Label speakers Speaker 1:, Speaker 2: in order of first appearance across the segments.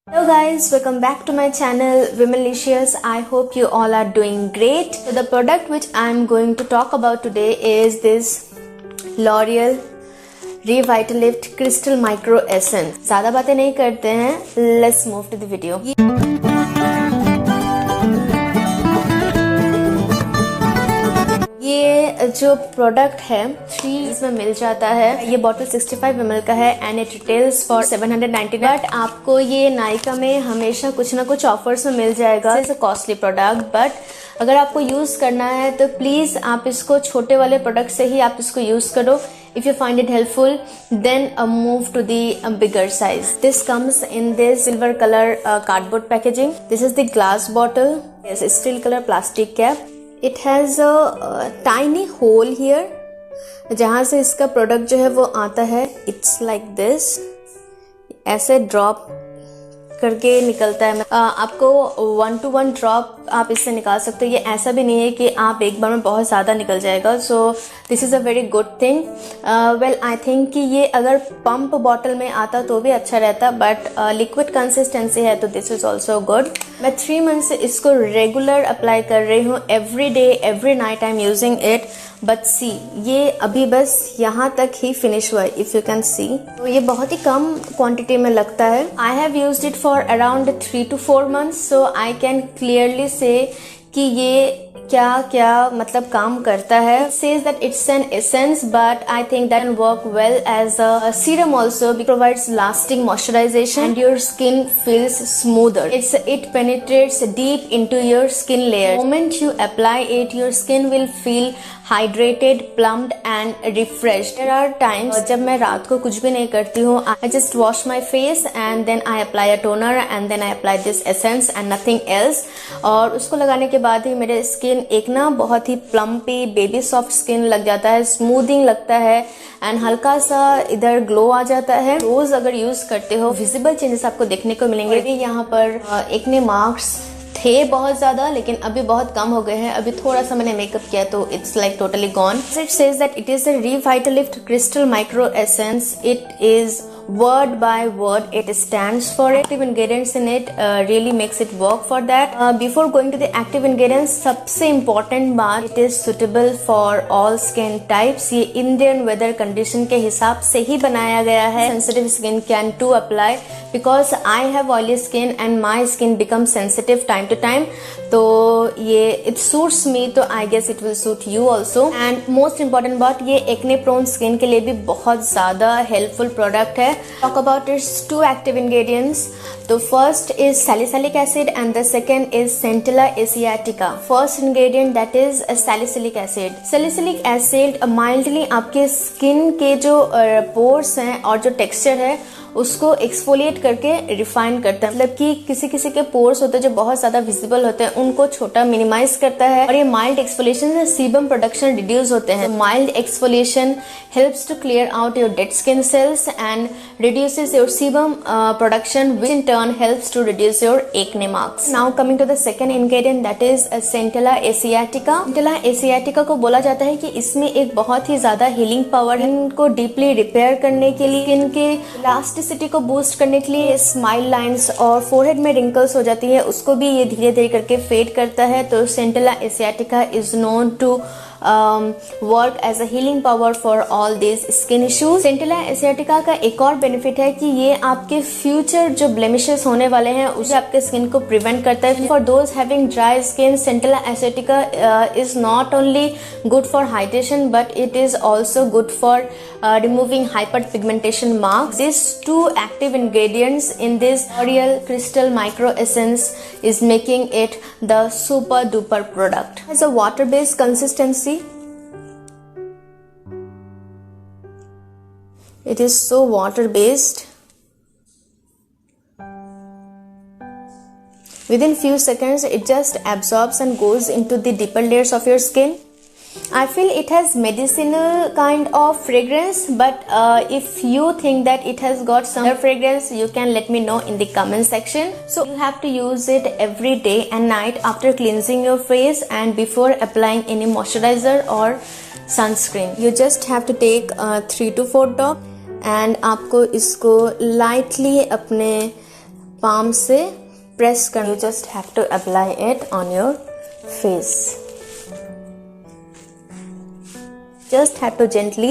Speaker 1: Hello guys, welcome back to my channel Womenlicious. I hope you all are doing great. So the product which I am going to talk about today is this L'Oreal Revitalift Crystal Micro Essence. ज़्यादा बातें नहीं करते हैं, let's move to the video. ये जो product है 3 में मिल जाता है. ये बॉटल 65 ml का है and it retails for 790. But आपको ये नायका में हमेशा कुछ ना कुछ ऑफर्स में मिल जाएगा. It's a costly product but अगर आपको यूज करना है तो प्लीज आप इसको छोटे वाले प्रोडक्ट से ही आप इसको यूज करो. If you find it helpful, then move to the bigger size. This comes in this silver color cardboard packaging. This is the glass bottle. Yes, it's steel color plastic cap. It has a tiny hole here. जहाँ से इसका product जो है वो आता है. It's like this. ऐसे drop करके निकलता है. आपको 1 to 1 ड्रॉप आप इससे निकाल सकते हो. ये ऐसा भी नहीं है कि आप एक बार में बहुत ज़्यादा निकल जाएगा. So this is a very good thing. Well I think कि ये अगर पंप बॉटल में आता तो भी अच्छा रहता बट लिक्विड कंसिस्टेंसी है तो दिस इज़ ऑल्सो गुड. मैं 3 मंथ से इसको रेगुलर अप्लाई कर रही हूँ. Every day every night I am using it. But see ये अभी बस यहाँ तक ही फिनिश हुआ है. इफ यू कैन सी तो ये बहुत ही कम क्वांटिटी में लगता है. I have used it for around 3 to 4 months. So I can clearly से कि ये क्या क्या मतलब काम करता है. says that it's an essence but I think that can work well as a serum also. It provides lasting moisturization and your skin feels smoother. It penetrates deep into your skin layer. The moment you apply it, your skin will feel hydrated, plumped and refreshed. There are times जब मैं रात को कुछ भी नहीं करती हूँ. I just wash my face and then I apply a toner and then I apply this essence and nothing else. और उसको लगाने के बाद ही मेरे स्किन एक ना बहुत ही प्लम्पी बेबी सॉफ्ट स्किन लग जाता है. स्मूथिंग लगता है एंड हल्का सा इधर ग्लो आ जाता है. रोज अगर यूज करते हो विजिबल चेंजेस आपको देखने को मिलेंगे. यहाँ पर एक्ने मार्क्स थे बहुत ज्यादा लेकिन अभी बहुत कम हो गए हैं. अभी थोड़ा सा मैंने मेकअप किया तो it's like totally gone. It says that it is a Revitalift crystal micro essence. It is word by word it stands for. Active ingredients in it really makes it work for that. Before going to the active ingredients, सबसे important बात, it is suitable for all skin types. ये Indian weather condition के हिसाब से ही बनाया गया है. Sensitive skin can too apply because I have oily skin and my skin becomes sensitive time to time. तो ये it suits me तो I guess it will suit you also. And most important बात, ये acne prone skin के लिए भी बहुत ज़्यादा helpful product है. Talk about its 2 active ingredients. The first is salicylic acid and the second is Centella asiatica. First ingredient that is salicylic acid. Salicylic acid mildly आपके skin के जो pores हैं और जो texture है उसको एक्सफोलिएट करके रिफाइन करता है. मतलब कि किसी किसी के पोर्स होते हैं जो बहुत ज्यादा विजिबल होते हैं उनको छोटा मिनिमाइज करता है. और ये माइल्ड एक्सफोलिएशन से सीबम प्रोडक्शन रिड्यूस होते हैं. Mild exfoliation helps to clear out your dead skin cells and reduces your sebum production which in turn helps to reduce your acne marks. Now coming to the second ingredient that is Centella asiatica. Centella asiatica को बोला जाता है कि इसमें एक बहुत ही ज्यादा healing power है. इनको डीपली रिपेयर करने के लिए, स्किन के इलास्टिसिटी को बूस्ट करने के लिए, स्माइल लाइंस और फोरहेड में रिंकल्स हो जाती है उसको भी ये धीरे धीरे करके फेड करता है. तो Centella asiatica is known to work as a healing power for all these skin issues. Centella asiatica का एक और बेनिफिट है कि ये आपके फ्यूचर जो ब्लेमिशेस होने वाले हैं उसे आपके स्किन को प्रिवेंट करता है. For those having dry skin, Centella asiatica is not only good for hydration but it is also good for removing hyperpigmentation marks. These 2 active ingredients in this L'Oreal Crystal Micro Essence is making it the super duper product. It has a water based consistency. It is so water based. Within few seconds it just absorbs and goes into the deeper layers of your skin. I feel it has medicinal kind of fragrance, but if you think that it has got some other fragrance, you can let me know in the comment section. So you have to use it every day and night after cleansing your face and before applying any moisturizer or sunscreen. You just have to take 3 to 4 drops and आपको इसको lightly अपने palm से press कर, you just have to apply it on your face. Just have to gently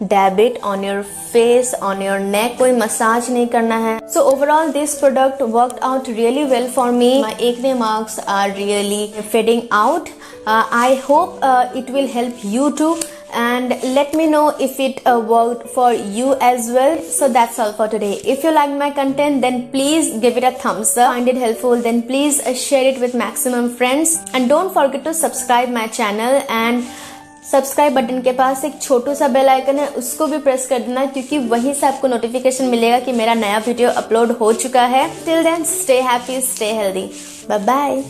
Speaker 1: dab it on your face, on your neck. कोई massage नहीं करना है. So overall this product worked out really well for me. My acne marks are really fading out. I hope it will help you too. And let me know if it worked for you as well. So that's all for today. If you like my content, then please give it a thumbs up. Find it helpful, then please share it with maximum friends. And don't forget to subscribe my channel. And subscribe button के पास एक छोटू सा bell icon है, उसको भी press कर देना, क्योंकि वहीं से आपको नोटिफिकेशन मिलेगा कि मेरा नया वीडियो अपलोड हो चुका है. Till then stay happy, stay healthy, bye bye.